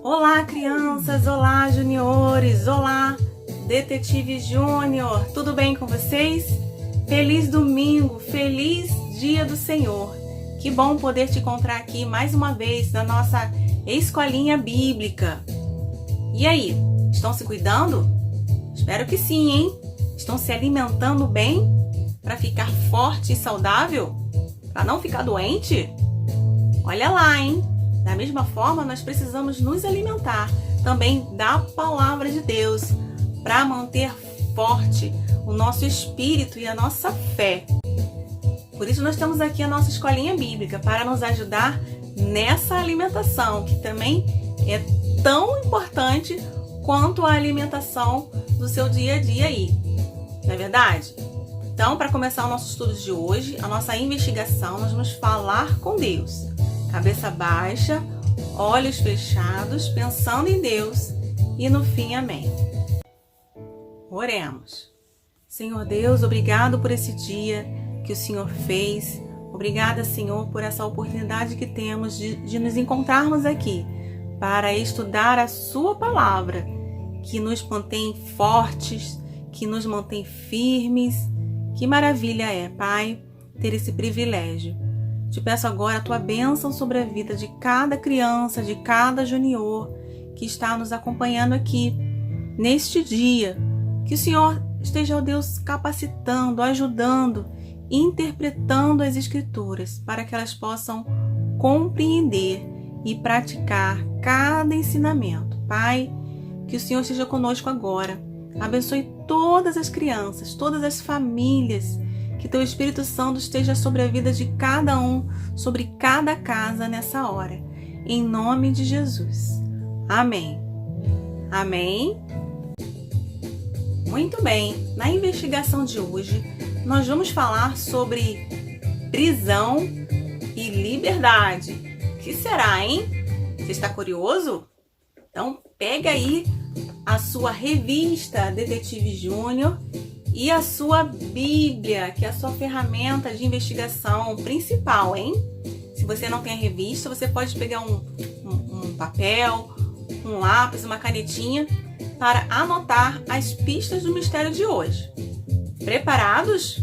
Olá, crianças! Olá, juniores! Olá, Detetive Júnior! Tudo bem com vocês? Feliz domingo! Feliz Dia do Senhor! Que bom poder te encontrar aqui mais uma vez na nossa escolinha bíblica. E aí, estão se cuidando? Espero que sim, hein? Estão se alimentando bem para ficar forte e saudável? Para não ficar doente? Olha lá, hein? Da mesma forma, nós precisamos nos alimentar também da palavra de Deus para manter forte o nosso espírito e a nossa fé. Por isso nós temos aqui a nossa escolinha bíblica para nos ajudar nessa alimentação, que também é tão importante quanto a alimentação do seu dia a dia aí. Não é verdade? Então, para começar o nosso estudo de hoje, a nossa investigação, nós vamos falar com Deus. Cabeça baixa, olhos fechados, pensando em Deus e no fim, amém. Oremos. Senhor Deus, obrigado por esse dia que o Senhor fez. Obrigada, Senhor, por essa oportunidade que temos de nos encontrarmos aqui para estudar a Sua palavra, que nos mantém fortes, que nos mantém firmes. Que maravilha é, Pai, ter esse privilégio. Te peço agora a Tua bênção sobre a vida de cada criança, de cada junior que está nos acompanhando aqui neste dia. Que o Senhor esteja, ó Deus, capacitando, ajudando, interpretando as Escrituras para que elas possam compreender e praticar cada ensinamento. Pai, que o Senhor esteja conosco agora. Abençoe todas as crianças, todas as famílias. Que Teu Espírito Santo esteja sobre a vida de cada um, sobre cada casa nessa hora. Em nome de Jesus. Amém. Amém. Muito bem. Na investigação de hoje, nós vamos falar sobre prisão e liberdade. O que será, hein? Você está curioso? Então, pega aí a sua revista Detetive Júnior e a sua Bíblia, que é a sua ferramenta de investigação principal, hein? Se você não tem a revista, você pode pegar um papel, um lápis, uma canetinha para anotar as pistas do mistério de hoje. Preparados?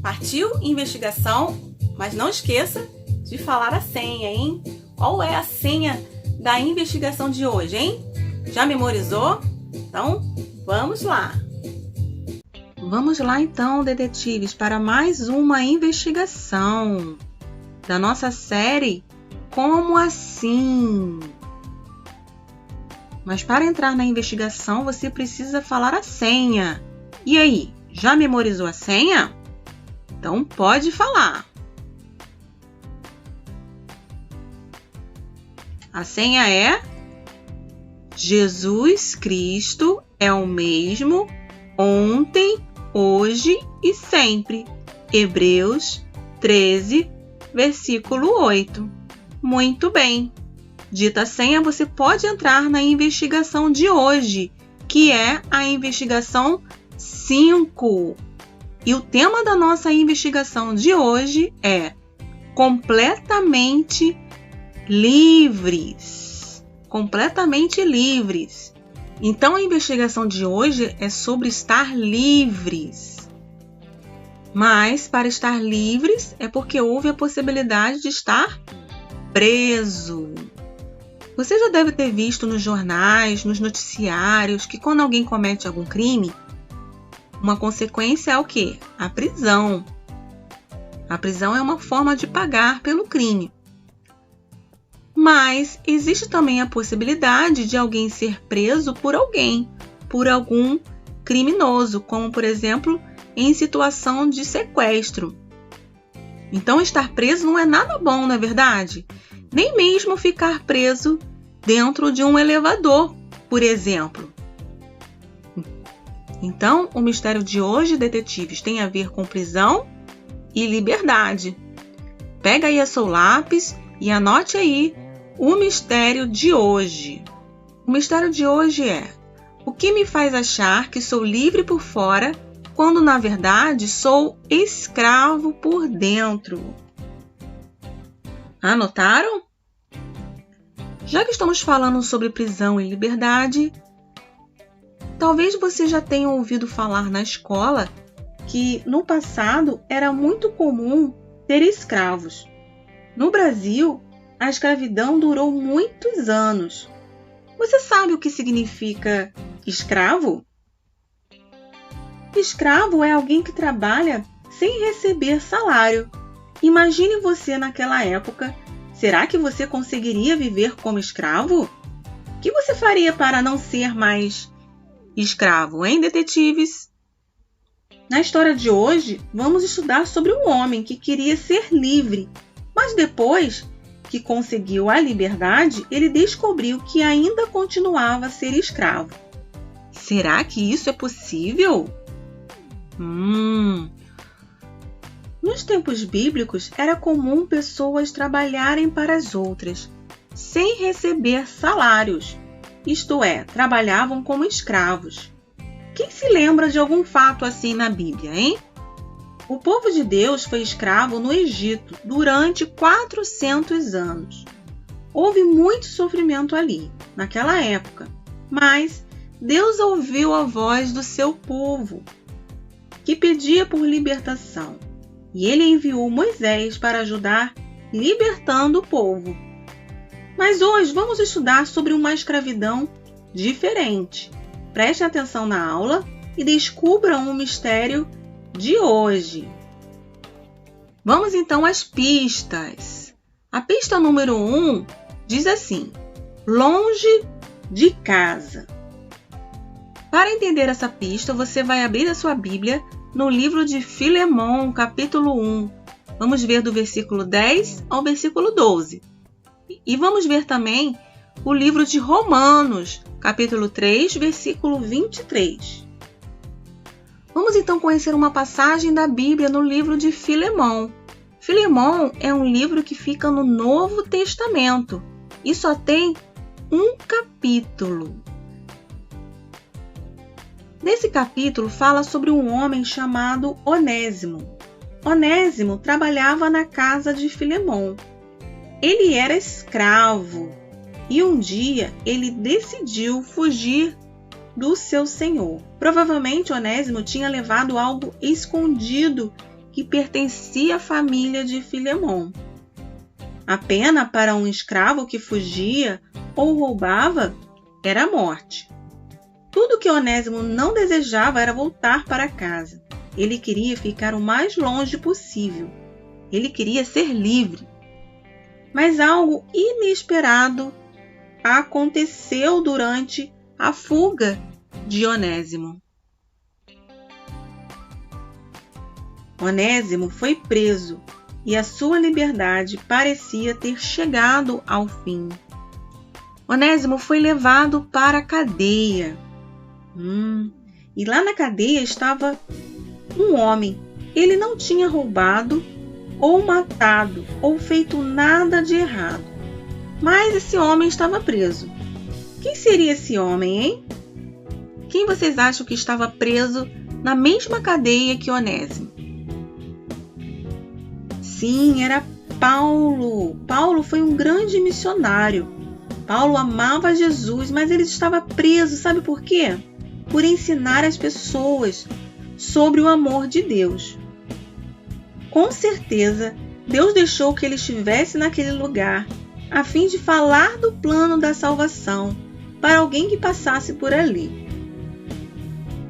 Partiu investigação? Mas não esqueça de falar a senha, hein? Qual é a senha da investigação de hoje, hein? Já memorizou? Então, vamos lá! Vamos lá então, detetives, para mais uma investigação da nossa série Como Assim? Mas para entrar na investigação, você precisa falar a senha. E aí, já memorizou a senha? Então pode falar. A senha é: Jesus Cristo é o mesmo ontem, hoje e sempre. Hebreus 13, versículo 8. Muito bem. Dita a senha, você pode entrar na investigação de hoje, que é a investigação 5. E o tema da nossa investigação de hoje é completamente livres. Completamente livres. Então, a investigação de hoje é sobre estar livres. Mas, para estar livres, é porque houve a possibilidade de estar preso. Você já deve ter visto nos jornais, nos noticiários, que quando alguém comete algum crime, uma consequência é o quê? A prisão. A prisão é uma forma de pagar pelo crime. Mas existe também a possibilidade de alguém ser preso por alguém, por algum criminoso, como por exemplo, em situação de sequestro. Então estar preso não é nada bom, não é verdade? Nem mesmo ficar preso dentro de um elevador, por exemplo. Então, o mistério de hoje, detetives, tem a ver com prisão e liberdade. Pega aí seu lápis e anote aí o mistério de hoje. O mistério de hoje é: o que me faz achar que sou livre por fora, quando na verdade sou escravo por dentro? Anotaram? Já que estamos falando sobre prisão e liberdade, talvez você já tenha ouvido falar na escola que no passado era muito comum ter escravos. No Brasil, a escravidão durou muitos anos. Você sabe o que significa escravo? Escravo é alguém que trabalha sem receber salário. Imagine você naquela época. Será que você conseguiria viver como escravo? O que você faria para não ser mais escravo, hein, detetives? Na história de hoje, vamos estudar sobre um homem que queria ser livre, mas depois que conseguiu a liberdade, ele descobriu que ainda continuava a ser escravo. Será que isso é possível? Nos tempos bíblicos, era comum pessoas trabalharem para as outras, sem receber salários, isto é, trabalhavam como escravos. Quem se lembra de algum fato assim na Bíblia, hein? O povo de Deus foi escravo no Egito durante 400 anos. Houve muito sofrimento ali, naquela época, mas Deus ouviu a voz do seu povo, que pedia por libertação. E ele enviou Moisés para ajudar libertando o povo. Mas hoje vamos estudar sobre uma escravidão diferente. Preste atenção na aula e descubram o mistério de hoje. Vamos então às pistas. A pista número 1 diz assim: longe de casa. Para entender essa pista, você vai abrir a sua Bíblia no livro de Filemão, capítulo 1. Vamos ver do versículo 10 ao versículo 12. E vamos ver também o livro de Romanos, capítulo 3, versículo 23. Vamos então conhecer uma passagem da Bíblia no livro de Filemão. Filemão é um livro que fica no Novo Testamento e só tem um capítulo. Nesse capítulo fala sobre um homem chamado Onésimo. Onésimo trabalhava na casa de Filemão. Ele era escravo e um dia ele decidiu fugir do seu senhor. Provavelmente Onésimo tinha levado algo escondido que pertencia à família de Filemão. A pena para um escravo que fugia ou roubava era a morte. Tudo que Onésimo não desejava era voltar para casa. Ele queria ficar o mais longe possível. Ele queria ser livre. Mas algo inesperado aconteceu durante a fuga de Onésimo. Onésimo foi preso e a sua liberdade parecia ter chegado ao fim. Onésimo foi levado para a cadeia. E lá na cadeia estava um homem. Ele não tinha roubado ou matado ou feito nada de errado. Mas esse homem estava preso. Quem seria esse homem, hein? Quem vocês acham que estava preso na mesma cadeia que Onésimo? Sim, era Paulo. Paulo foi um grande missionário. Paulo amava Jesus, mas ele estava preso. Sabe por quê? Por ensinar as pessoas sobre o amor de Deus. Com certeza, Deus deixou que ele estivesse naquele lugar a fim de falar do plano da salvação para alguém que passasse por ali.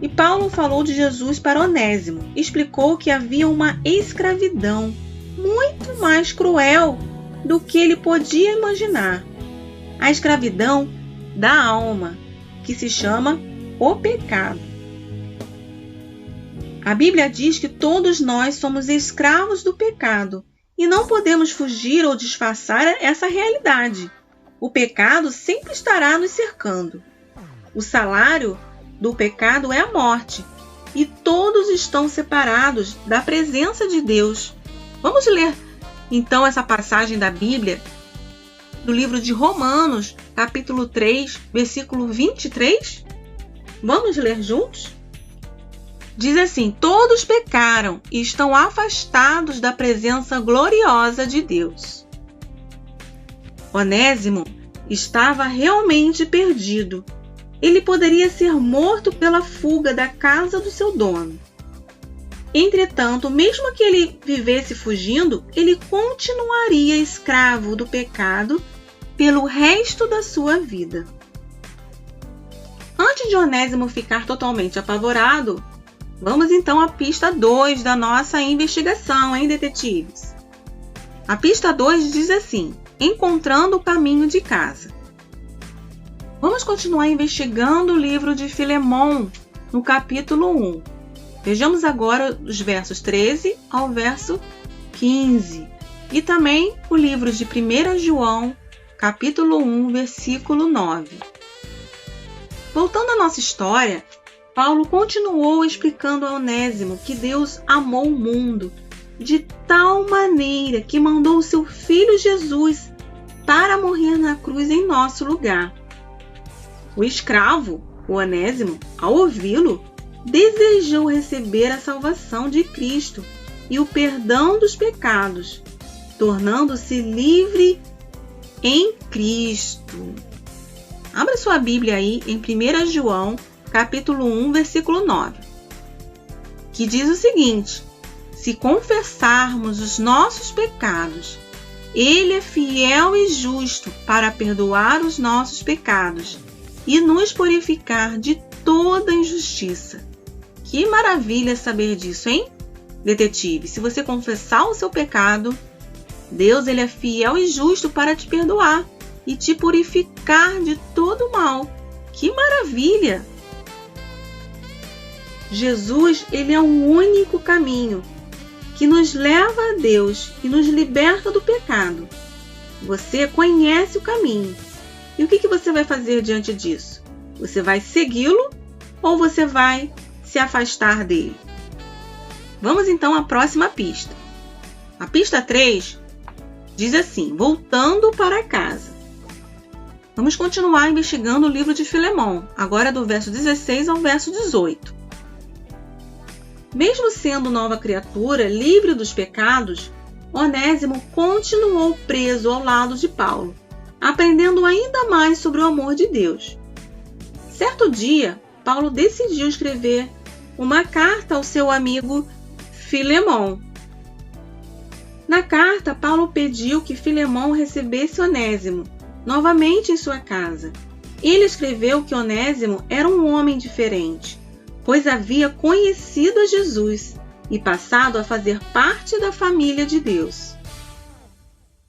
E Paulo falou de Jesus para Onésimo, explicou que havia uma escravidão muito mais cruel do que ele podia imaginar. A escravidão da alma, que se chama o pecado. A Bíblia diz que todos nós somos escravos do pecado e não podemos fugir ou disfarçar essa realidade. O pecado sempre estará nos cercando. O salário do pecado é a morte e todos estão separados da presença de Deus. Vamos ler então essa passagem da Bíblia do livro de Romanos, capítulo 3, versículo 23? Vamos ler juntos? Diz assim: todos pecaram e estão afastados da presença gloriosa de Deus. Onésimo estava realmente perdido. Ele poderia ser morto pela fuga da casa do seu dono. Entretanto, mesmo que ele vivesse fugindo, ele continuaria escravo do pecado pelo resto da sua vida. Antes de Onésimo ficar totalmente apavorado, vamos então à pista 2 da nossa investigação, hein, detetives? A pista 2 diz assim: encontrando o caminho de casa. Vamos continuar investigando o livro de Filemon, no capítulo 1. Vejamos agora os versos 13 ao verso 15. E também o livro de 1 João, capítulo 1, versículo 9. Voltando à nossa história, Paulo continuou explicando a Onésimo que Deus amou o mundo de tal maneira que mandou o seu Filho Jesus para morrer na cruz em nosso lugar. O escravo, o Onésimo, ao ouvi-lo, desejou receber a salvação de Cristo e o perdão dos pecados, tornando-se livre em Cristo. Abra sua Bíblia aí em 1 João, capítulo 1, versículo 9, que diz o seguinte: se confessarmos os nossos pecados, Ele é fiel e justo para perdoar os nossos pecados e nos purificar de toda injustiça. Que maravilha saber disso, hein, detetive? Se você confessar o seu pecado, Deus ele é fiel e justo para te perdoar e te purificar de todo o mal. Que maravilha! Jesus, ele é o único caminho que nos leva a Deus e nos liberta do pecado. Você conhece o caminho. E o que você vai fazer diante disso? Você vai segui-lo ou você vai se afastar dele? Vamos então à próxima pista. A pista 3 diz assim: voltando para casa. Vamos continuar investigando o livro de Filemon, agora do verso 16 ao verso 18. Mesmo sendo nova criatura, livre dos pecados, Onésimo continuou preso ao lado de Paulo, aprendendo ainda mais sobre o amor de Deus. Certo dia, Paulo decidiu escrever uma carta ao seu amigo Filemon. Na carta, Paulo pediu que Filemon recebesse Onésimo novamente em sua casa. Ele escreveu que Onésimo era um homem diferente, pois havia conhecido a Jesus e passado a fazer parte da família de Deus.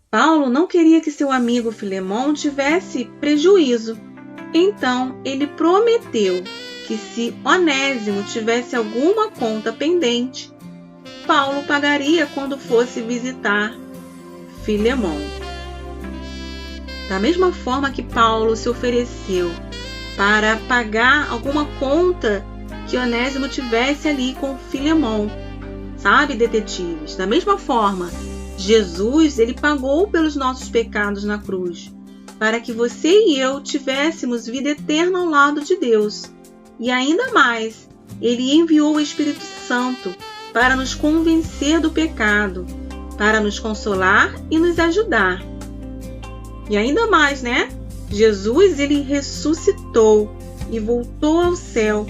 Paulo não queria que seu amigo Filemon tivesse prejuízo, então ele prometeu que se Onésimo tivesse alguma conta pendente, Paulo pagaria quando fosse visitar Filemon. Da mesma forma que Paulo se ofereceu para pagar alguma conta que Onésimo tivesse ali com Filemon, sabe, detetives? Da mesma forma, Jesus, ele pagou pelos nossos pecados na cruz, para que você e eu tivéssemos vida eterna ao lado de Deus. E ainda mais, ele enviou o Espírito Santo para nos convencer do pecado, para nos consolar e nos ajudar. E ainda mais, né? Jesus, ele ressuscitou e voltou ao céu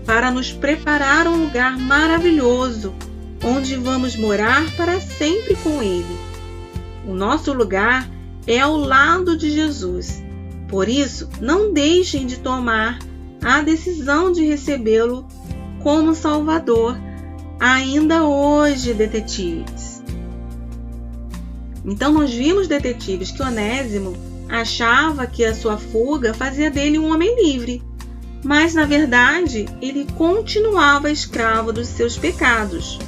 para nos preparar um lugar maravilhoso, onde vamos morar para sempre com Ele. O nosso lugar é ao lado de Jesus. Por isso, não deixem de tomar a decisão de recebê-lo como Salvador ainda hoje, detetives. Então, nós vimos, detetives, que Onésimo achava que a sua fuga fazia dele um homem livre, mas, na verdade, ele continuava escravo dos seus pecados.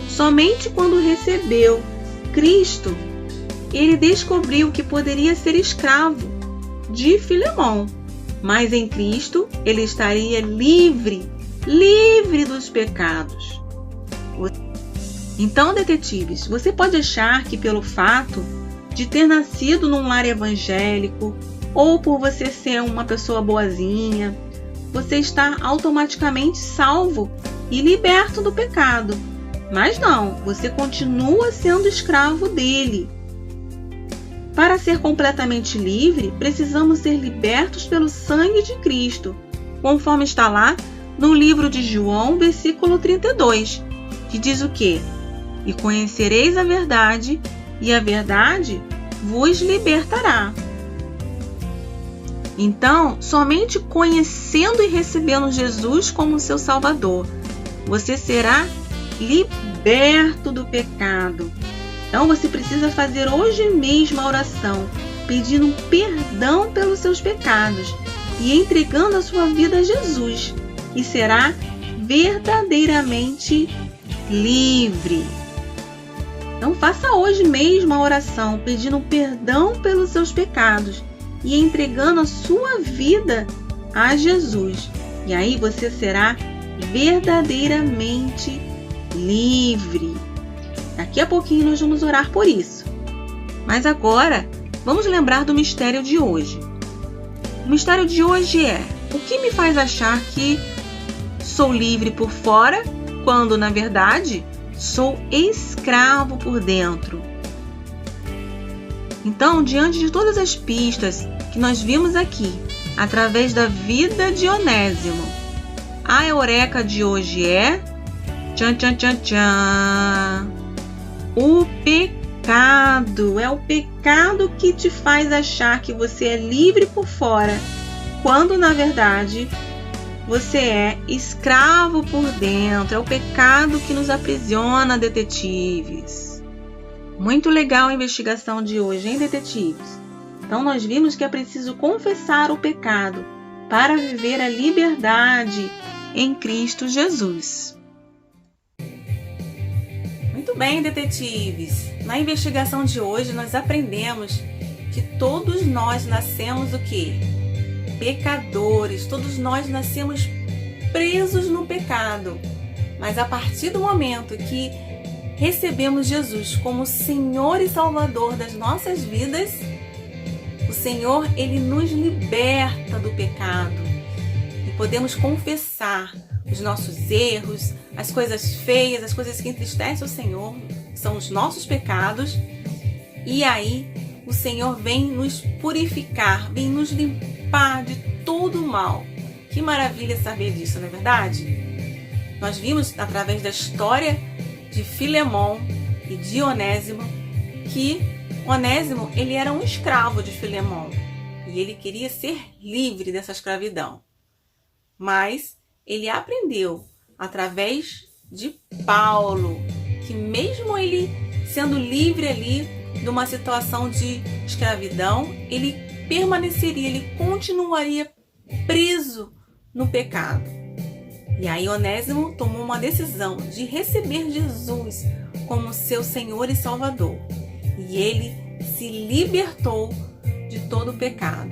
Somente quando recebeu Cristo, ele descobriu que poderia ser escravo de Filemon, mas em Cristo ele estaria livre dos pecados. Então, detetives, você pode achar que pelo fato de ter nascido num lar evangélico ou por você ser uma pessoa boazinha, você está automaticamente salvo e liberto do pecado. Mas não, você continua sendo escravo dele. Para ser completamente livre, precisamos ser libertos pelo sangue de Cristo, conforme está lá no livro de João, versículo 32, que diz o quê? E conhecereis a verdade, e a verdade vos libertará. Então, somente conhecendo e recebendo Jesus como seu Salvador, você será liberto do pecado. Então, você precisa fazer hoje mesmo a oração, pedindo perdão pelos seus pecados e entregando a sua vida a Jesus, e será verdadeiramente livre. Então, faça hoje mesmo a oração, pedindo perdão pelos seus pecados e entregando a sua vida a Jesus. E aí você será verdadeiramente livre. Daqui a pouquinho nós vamos orar por isso. Mas agora, vamos lembrar do mistério de hoje. O mistério de hoje é: o que me faz achar que sou livre por fora, quando, na verdade, sou escravo por dentro? Então, diante de todas as pistas que nós vimos aqui, através da vida de Onésimo, a eureka de hoje é tchan, tchan, tchan, tchan, o pecado. É o pecado que te faz achar que você é livre por fora, quando na verdade você é escravo por dentro. É o pecado que nos aprisiona, detetives. Muito legal a investigação de hoje, hein, detetives? Então nós vimos que é preciso confessar o pecado para viver a liberdade em Cristo Jesus. Muito bem, detetives. Na investigação de hoje nós aprendemos que todos nós nascemos o quê? Pecadores. Todos nós nascemos presos no pecado. Mas a partir do momento que recebemos Jesus como Senhor e Salvador das nossas vidas, o Senhor, Ele nos liberta do pecado e podemos confessar os nossos erros, as coisas feias, as coisas que entristecem o Senhor, que são os nossos pecados, e aí o Senhor vem nos purificar, vem nos limpar de todo o mal. Que maravilha saber disso, não é verdade? Nós vimos através da história de Filemão e de Onésimo que Onésimo, ele era um escravo de Filemão e ele queria ser livre dessa escravidão. Mas ele aprendeu através de Paulo que mesmo ele sendo livre ali de uma situação de escravidão, ele permaneceria, ele continuaria preso no pecado. E aí Onésimo tomou uma decisão de receber Jesus como seu Senhor e Salvador. E ele se libertou de todo o pecado.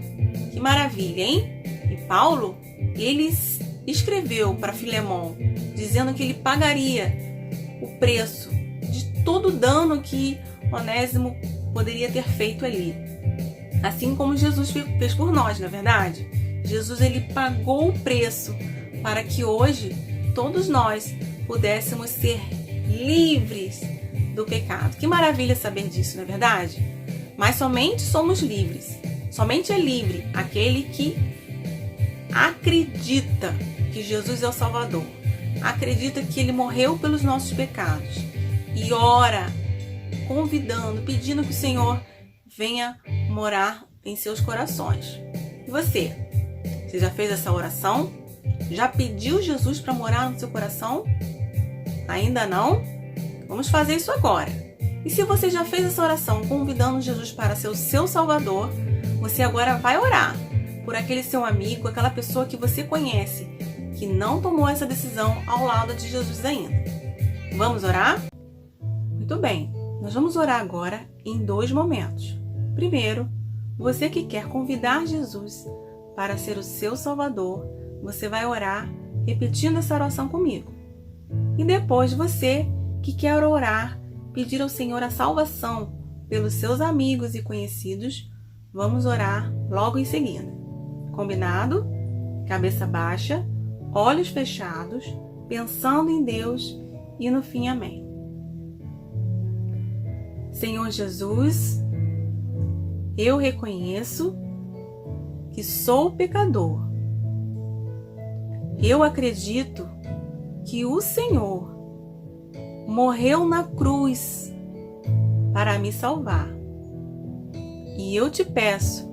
Que maravilha, hein? E Paulo, ele escreveu para Filemão, dizendo que ele pagaria o preço de todo o dano que Onésimo poderia ter feito ali. Assim como Jesus fez por nós, não é verdade? Jesus, ele pagou o preço para que hoje todos nós pudéssemos ser livres do pecado. Que maravilha saber disso, não é verdade? Mas somente somos livres. Somente é livre aquele que acredita que Jesus é o Salvador. Acredita que Ele morreu pelos nossos pecados. E ora, convidando, pedindo que o Senhor venha morar em seus corações. E você? Você já fez essa oração? Já pediu Jesus para morar no seu coração? Ainda não? Vamos fazer isso agora. E se você já fez essa oração convidando Jesus para ser o seu Salvador, você agora vai orar por aquele seu amigo, aquela pessoa que você conhece, que não tomou essa decisão ao lado de Jesus ainda. Vamos orar? Muito bem, nós vamos orar agora em 2 momentos. Primeiro, você que quer convidar Jesus para ser o seu Salvador, você vai orar repetindo essa oração comigo. E depois você que quer orar, pedir ao Senhor a salvação pelos seus amigos e conhecidos, vamos orar logo em seguida. Combinado? Cabeça baixa, olhos fechados, pensando em Deus e no fim, amém. Senhor Jesus, eu reconheço que sou pecador. Eu acredito que o Senhor morreu na cruz para me salvar. E eu te peço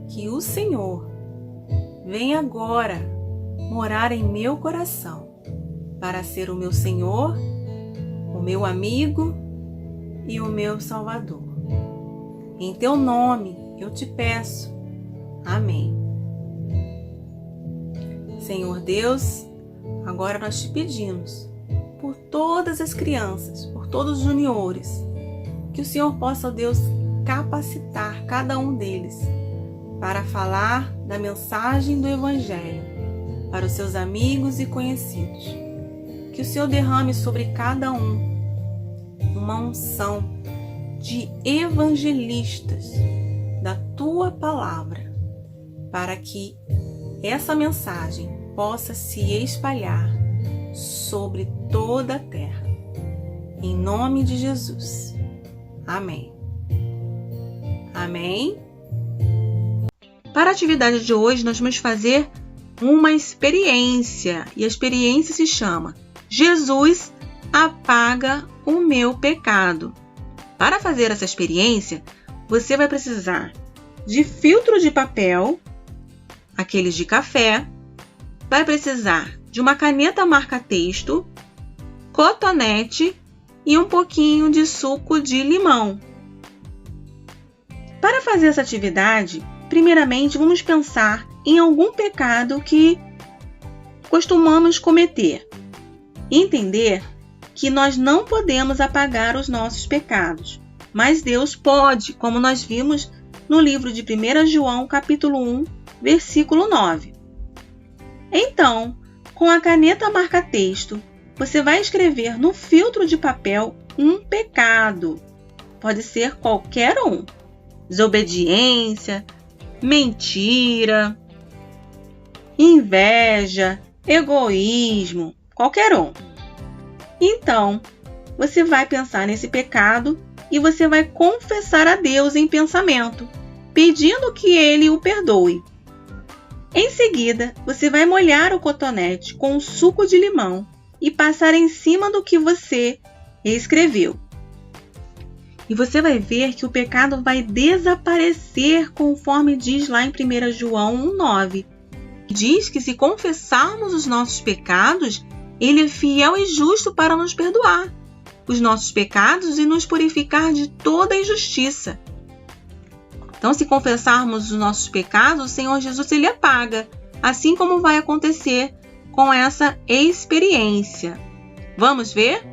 que o Senhor venha agora morar em meu coração para ser o meu Senhor, o meu amigo e o meu Salvador. Em teu nome eu te peço. Amém. Senhor Deus, agora nós te pedimos por todas as crianças, por todos os juniores, que o Senhor possa, ó Deus, capacitar cada um deles para falar da mensagem do Evangelho para os seus amigos e conhecidos. Que o Senhor derrame sobre cada um uma unção de evangelistas da tua palavra, para que essa mensagem possa se espalhar sobre toda a terra. Em nome de Jesus. Amém. Amém. Para a atividade de hoje, nós vamos fazer uma experiência. E a experiência se chama Jesus apaga o meu pecado. Para fazer essa experiência, você vai precisar de filtro de papel, aqueles de café, vai precisar de uma caneta marca-texto, cotonete e um pouquinho de suco de limão. Para fazer essa atividade, primeiramente vamos pensar em algum pecado que costumamos cometer. Entender que nós não podemos apagar os nossos pecados, mas Deus pode, como nós vimos no livro de 1 João, capítulo 1, versículo 9. Então, com a caneta marca-texto, você vai escrever no filtro de papel um pecado. Pode ser qualquer um. Desobediência, mentira, inveja, egoísmo, qualquer um. Então, você vai pensar nesse pecado e você vai confessar a Deus em pensamento, pedindo que Ele o perdoe. Em seguida, você vai molhar o cotonete com um suco de limão e passar em cima do que você escreveu. E você vai ver que o pecado vai desaparecer, conforme diz lá em 1 João 1,9. Diz que se confessarmos os nossos pecados, Ele é fiel e justo para nos perdoar os nossos pecados e nos purificar de toda injustiça. Então, se confessarmos os nossos pecados, o Senhor Jesus Ele apaga, assim como vai acontecer com essa experiência. Vamos ver?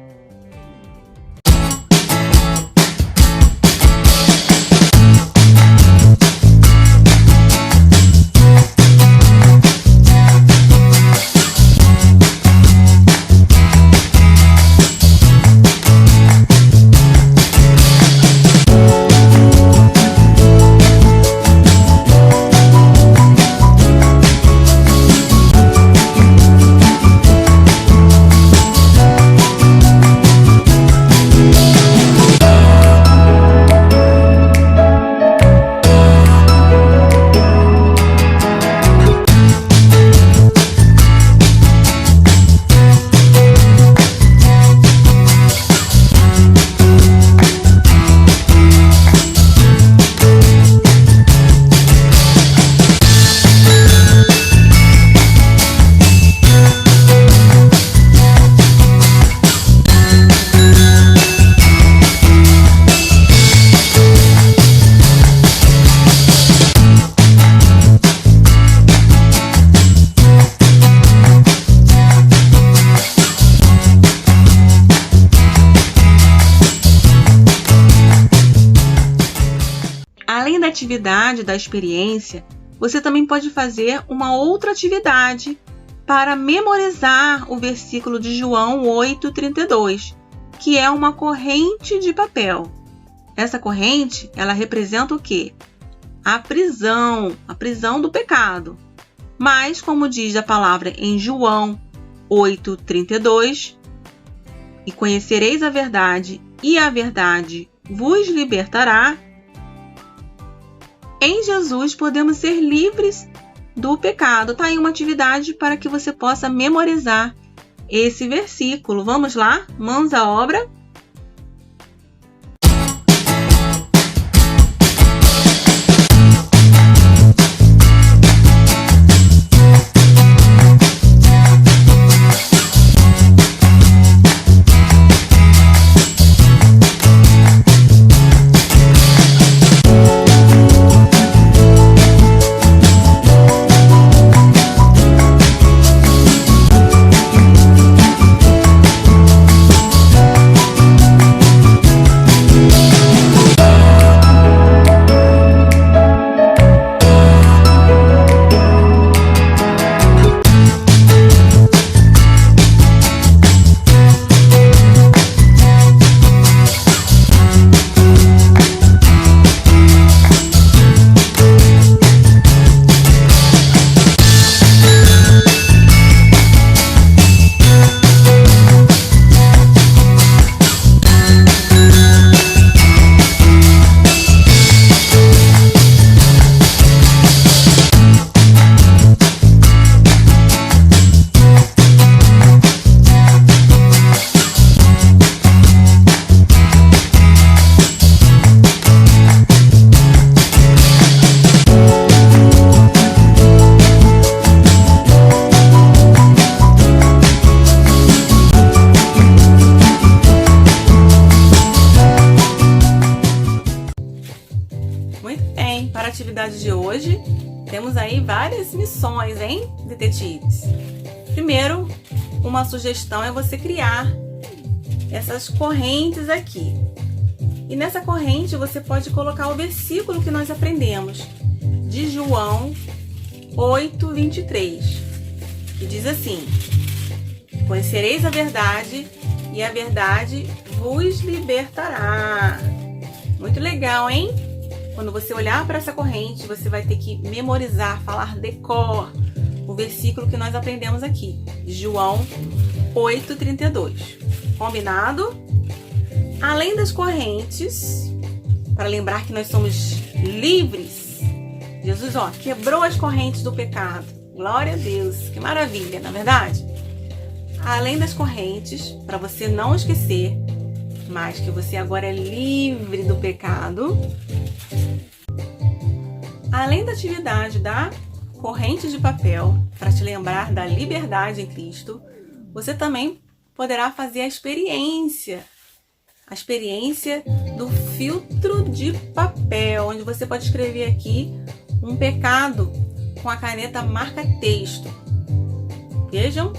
Além da atividade da experiência, você também pode fazer uma outra atividade para memorizar o versículo de João 8,32, que é uma corrente de papel. Essa corrente, ela representa o quê? A prisão do pecado. Mas, como diz a palavra em João 8,32, e conhecereis a verdade, e a verdade vos libertará. Em Jesus podemos ser livres do pecado. Tá aí uma atividade para que você possa memorizar esse versículo. Vamos lá? Mãos à obra. Para a atividade de hoje, temos aí várias missões, hein, detetives? Primeiro, uma sugestão é você criar essas correntes aqui. E nessa corrente você pode colocar o versículo que nós aprendemos, de João 8:23, que diz assim: conhecereis a verdade e a verdade vos libertará. Muito legal, hein? Quando você olhar para essa corrente, você vai ter que memorizar, falar de cor o versículo que nós aprendemos aqui, João 8:32. Combinado? Além das correntes, para lembrar que nós somos livres, Jesus, quebrou as correntes do pecado. Glória a Deus, que maravilha, não é verdade? Além das correntes, para você não esquecer, mas que você agora é livre do pecado. Além da atividade da corrente de papel, para te lembrar da liberdade em Cristo, você também poderá fazer a experiência do filtro de papel, onde você pode escrever aqui um pecado com a caneta marca-texto. Vejam,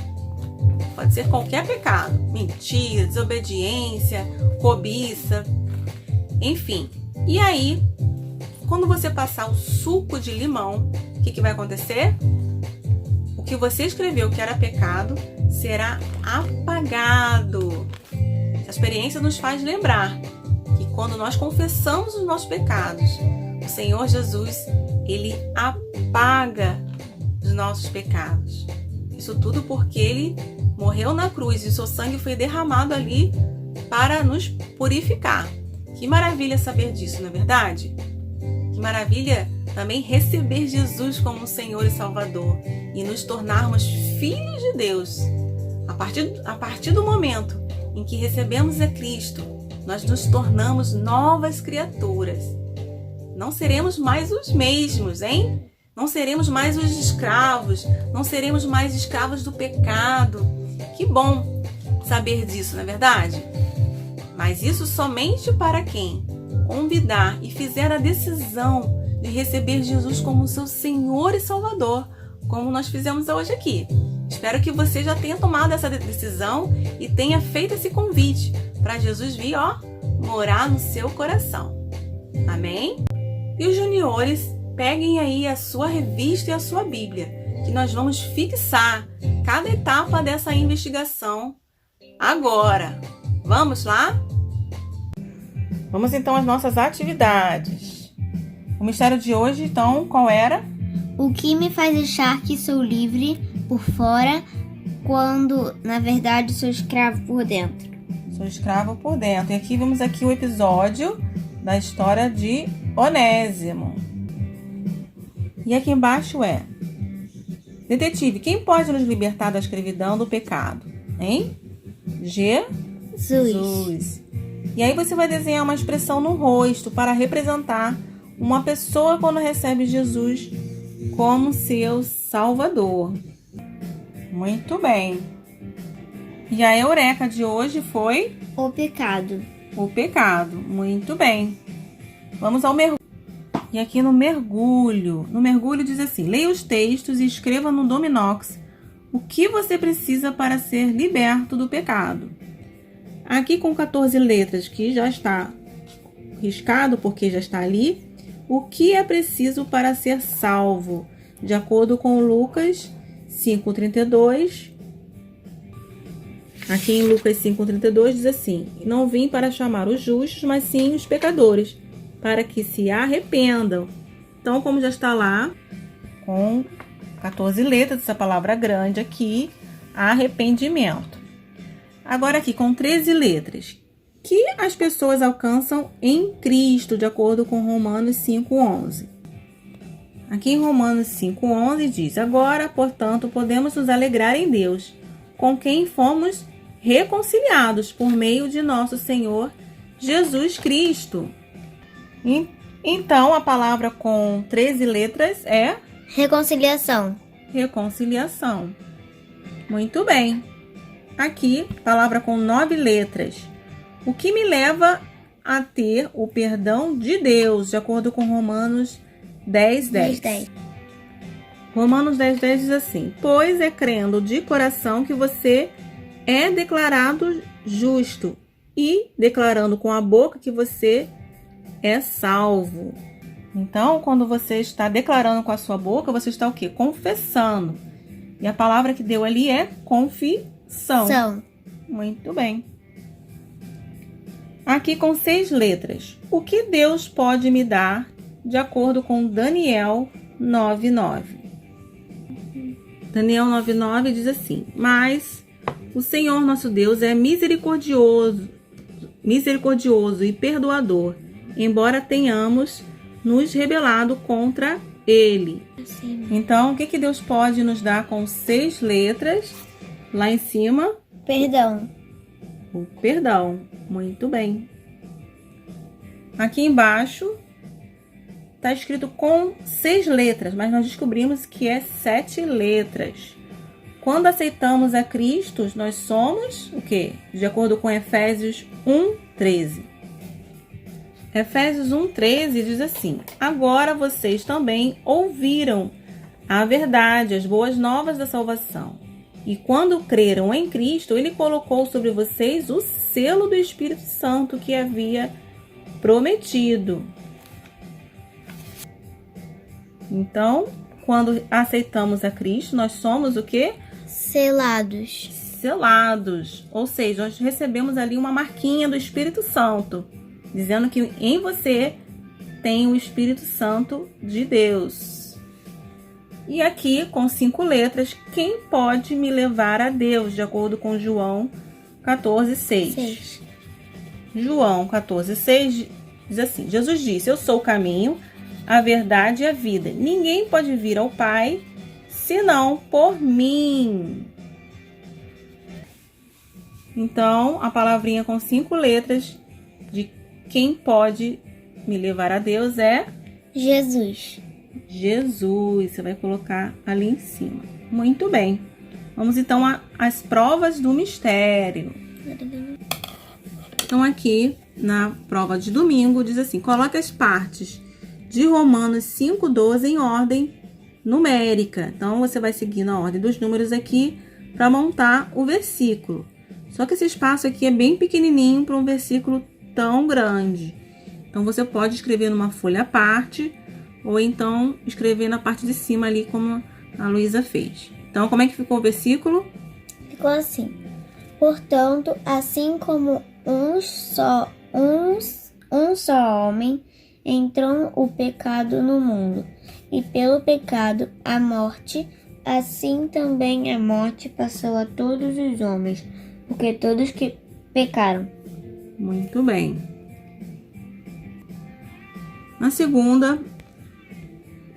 pode ser qualquer pecado, mentira, desobediência, cobiça, enfim. E aí, quando você passar o suco de limão, o que vai acontecer? O que você escreveu que era pecado será apagado. Essa experiência nos faz lembrar que quando nós confessamos os nossos pecados, o Senhor Jesus, Ele apaga os nossos pecados. Isso tudo porque Ele morreu na cruz e o seu sangue foi derramado ali para nos purificar. Que maravilha saber disso, não é verdade? Que maravilha também receber Jesus como Senhor e Salvador e nos tornarmos filhos de Deus. A partir do momento em que recebemos a Cristo, nós nos tornamos novas criaturas. Não seremos mais os mesmos, hein? Não seremos mais os escravos, não seremos mais escravos do pecado. Que bom saber disso, não é verdade? Mas isso somente para quem convidar e fizer a decisão de receber Jesus como seu Senhor e Salvador, como nós fizemos hoje aqui. Espero que você já tenha tomado essa decisão e tenha feito esse convite para Jesus vir, morar no seu coração. Amém? E os juniores, peguem aí a sua revista e a sua Bíblia, que nós vamos fixar cada etapa dessa investigação agora. Vamos lá? Vamos então às nossas atividades. O mistério de hoje, então, qual era? O que me faz achar que sou livre por fora, quando, na verdade, sou escravo por dentro? Sou escravo por dentro. E aqui vemos aqui o episódio da história de Onésimo. E aqui embaixo é: detetive, quem pode nos libertar da escravidão do pecado? Hein? Jesus. E aí você vai desenhar uma expressão no rosto para representar uma pessoa quando recebe Jesus como seu Salvador. Muito bem. E a eureka de hoje foi? O pecado. O pecado. Muito bem. Vamos ao mergulho. E aqui no mergulho diz assim: leia os textos e escreva no Dominox o que você precisa para ser liberto do pecado. Aqui com 14 letras, que já está riscado porque já está ali, o que é preciso para ser salvo? De acordo com Lucas 5:32, aqui em Lucas 5:32 diz assim: não vim para chamar os justos, mas sim os pecadores, para que se arrependam. Então, como já está lá, com 14 letras, essa palavra grande aqui, arrependimento. Agora aqui com 13 letras, que as pessoas alcançam em Cristo, de acordo com Romanos 5:11. Aqui em Romanos 5:11 diz: agora, portanto, podemos nos alegrar em Deus, com quem fomos reconciliados por meio de nosso Senhor Jesus Cristo. Então, a palavra com 13 letras é reconciliação. Reconciliação. Muito bem. Aqui, palavra com 9 letras. O que me leva a ter o perdão de Deus, de acordo com Romanos 10:10. Romanos 10:10 diz assim: pois é crendo de coração que você é declarado justo, e declarando com a boca que você é salvo. Então, quando você está declarando com a sua boca, você está o quê? Confessando. E a palavra que deu ali é confissão. Muito bem. Aqui com 6 letras. O que Deus pode me dar, de acordo com Daniel 9:9? Daniel 9:9 diz assim: mas o Senhor nosso Deus é misericordioso e perdoador, embora tenhamos nos rebelado contra Ele. Sim. Então, o que Deus pode nos dar com 6 letras? Lá em cima, Perdão. o perdão. Muito bem. Aqui embaixo está escrito com 6 letras, mas nós descobrimos que é 7 letras. Quando aceitamos a Cristo, nós somos o quê? De acordo com Efésios 1:13. Efésios 1:13 diz assim: agora vocês também ouviram a verdade, as boas novas da salvação. E quando creram em Cristo, Ele colocou sobre vocês o selo do Espírito Santo que havia prometido. Então, quando aceitamos a Cristo, nós somos o quê? Selados. Selados. Ou seja, nós recebemos ali uma marquinha do Espírito Santo, dizendo que em você tem o Espírito Santo de Deus. E aqui, com 5 letras, quem pode me levar a Deus, de acordo com João 14:6. João 14:6 diz assim: Jesus disse: eu sou o caminho, a verdade e a vida. Ninguém pode vir ao Pai senão por mim. Então, a palavrinha com 5 letras de quem pode me levar a Deus é Jesus. Jesus. Você vai colocar ali em cima. Muito bem. Vamos então às provas do mistério. Então, aqui na prova de domingo, diz assim: coloque as partes de Romanos 5:12 em ordem numérica. Então, você vai seguir na ordem dos números aqui para montar o versículo. Só que esse espaço aqui é bem pequenininho para um versículo tão grande. Então, você pode escrever numa folha à parte ou então escrever na parte de cima ali, como a Luísa fez. Então, como é que ficou o versículo? Ficou assim: portanto, assim como um só homem entrou o pecado no mundo, e pelo pecado a morte, assim também a morte passou a todos os homens, porque todos que pecaram. Muito bem. Na segunda,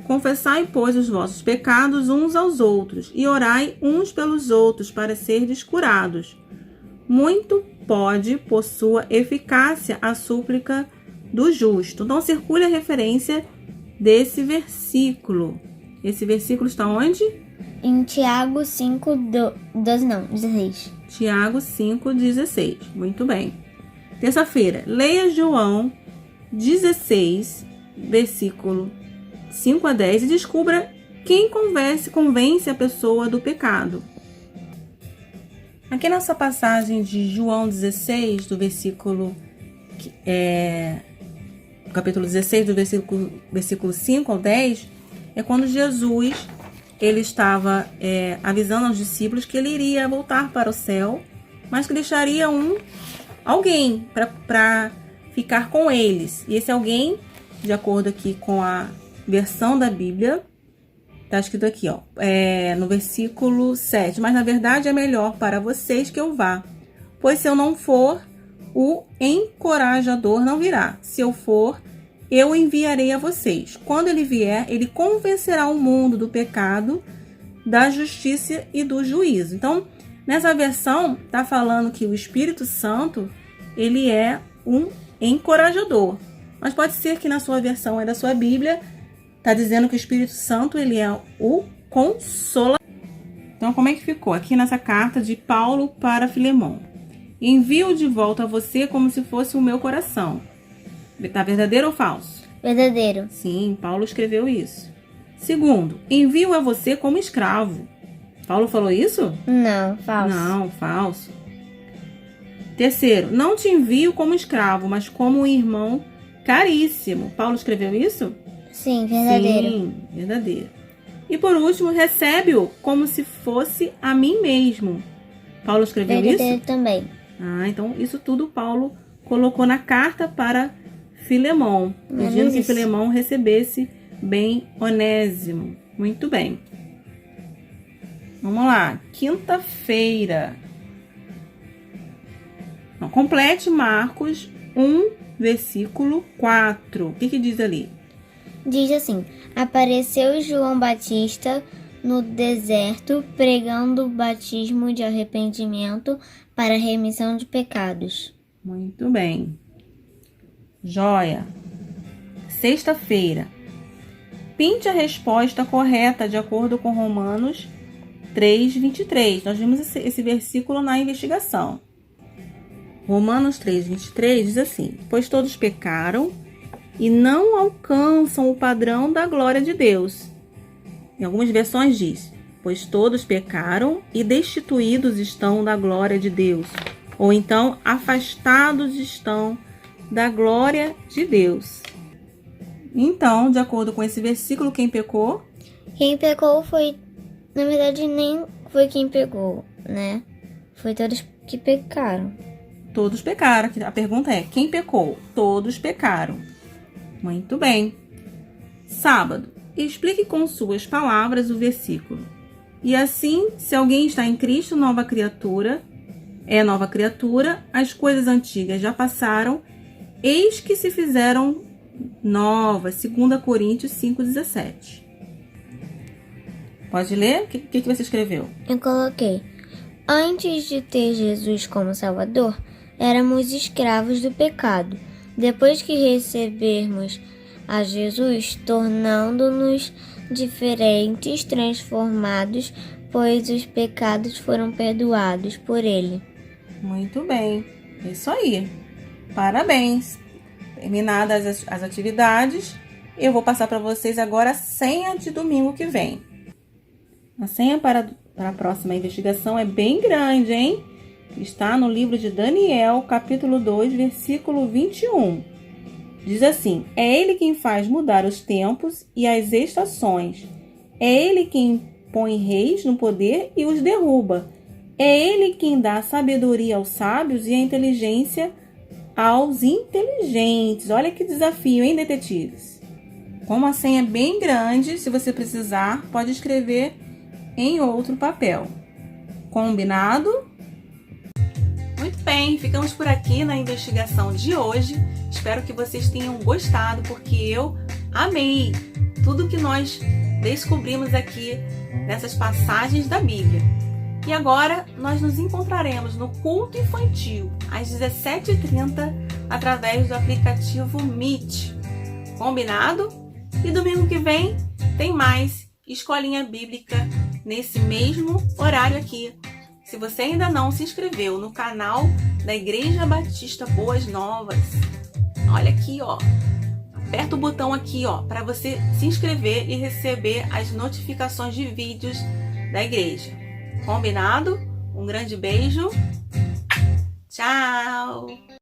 Confessai, pois, os vossos pecados uns aos outros, e orai uns pelos outros, para serdes curados. Muito pode, por sua eficácia, a súplica do justo. Então, circule a referência desse versículo. Esse versículo está onde? Em Tiago 5, 12, não, 16. Tiago 5,16. Muito bem. Terça-feira, leia João 16, versículo 5 a 10 e descubra quem convence a pessoa do pecado. Aqui nessa passagem de João 16, do versículo capítulo 16, do versículo 5 ao 10, é quando Jesus ele estava avisando aos discípulos que ele iria voltar para o céu, mas que deixaria alguém para ficar com eles. E esse alguém, de acordo aqui com a versão da Bíblia, está escrito aqui, no versículo 7. Mas, na verdade, é melhor para vocês que eu vá. Pois se eu não for, o encorajador não virá. Se eu for, eu enviarei a vocês. Quando ele vier, ele convencerá o mundo do pecado, da justiça e do juízo. Então, nessa versão, está falando que o Espírito Santo, ele é um encorajador. Mas pode ser que na sua versão, da sua Bíblia, está dizendo que o Espírito Santo, ele é o consolador. Então, como é que ficou? Aqui nessa carta de Paulo para Filemão. Envio de volta a você como se fosse o meu coração. Está verdadeiro ou falso? Verdadeiro. Sim, Paulo escreveu isso. Segundo, envio a você como escravo. Paulo falou isso? Não, falso. Não, falso. Terceiro, não te envio como escravo, mas como um irmão caríssimo. Paulo escreveu isso? Sim, verdadeiro. Sim, verdadeiro. E por último, recebe-o como se fosse a mim mesmo. Paulo escreveu verdadeiro isso? Também. Então isso tudo Paulo colocou na carta para Filemão, pedindo que Filemão recebesse bem Onésimo. Muito bem. Vamos lá. Quinta-feira. Complete Marcos 1, versículo 4. O que diz ali? Diz assim: apareceu João Batista no deserto, pregando o batismo de arrependimento para a remissão de pecados. Muito bem. Joia. Sexta-feira. Pinte a resposta correta de acordo com Romanos 3:23. Nós vimos esse versículo na investigação. Romanos 3:23 diz assim: pois todos pecaram e não alcançam o padrão da glória de Deus. Em algumas versões diz: pois todos pecaram e destituídos estão da glória de Deus. Ou então, afastados estão da glória de Deus. Então, de acordo com esse versículo, quem pecou? Quem pecou foi... Na verdade, nem foi quem pecou, né? Foi todos que pecaram. Todos pecaram. A pergunta é, quem pecou? Todos pecaram. Muito bem. Sábado. Explique com suas palavras o versículo. E assim, se alguém está em Cristo, nova criatura, as coisas antigas já passaram, eis que se fizeram novas. 2 Coríntios 5:17. Pode ler? O que você escreveu? Eu coloquei: antes de ter Jesus como Salvador, éramos escravos do pecado. Depois que recebermos a Jesus, tornando-nos diferentes, transformados, pois os pecados foram perdoados por Ele. Muito bem, isso aí. Parabéns. Terminadas as atividades, eu vou passar para vocês agora a senha de domingo que vem. A senha para a próxima investigação é bem grande, hein? Está no livro de Daniel, capítulo 2, versículo 21. Diz assim: é Ele quem faz mudar os tempos e as estações. É Ele quem põe reis no poder e os derruba. É Ele quem dá sabedoria aos sábios e a inteligência aos inteligentes. Olha que desafio, hein, detetives? Como a senha é bem grande, se você precisar, pode escrever em outro papel. Combinado? Muito bem, ficamos por aqui na investigação de hoje. Espero que vocês tenham gostado, porque eu amei. tudo que nós descobrimos aqui nessas passagens da Bíblia. E agora nós nos encontraremos no culto infantil às 17h30 através do aplicativo Meet. Combinado? E domingo que vem tem mais Escolinha Bíblica nesse mesmo horário aqui. Se você ainda não se inscreveu no canal da Igreja Batista Boas Novas, olha aqui, ó. Aperta o botão aqui, ó, para você se inscrever e receber as notificações de vídeos da igreja. Combinado? Um grande beijo. Tchau!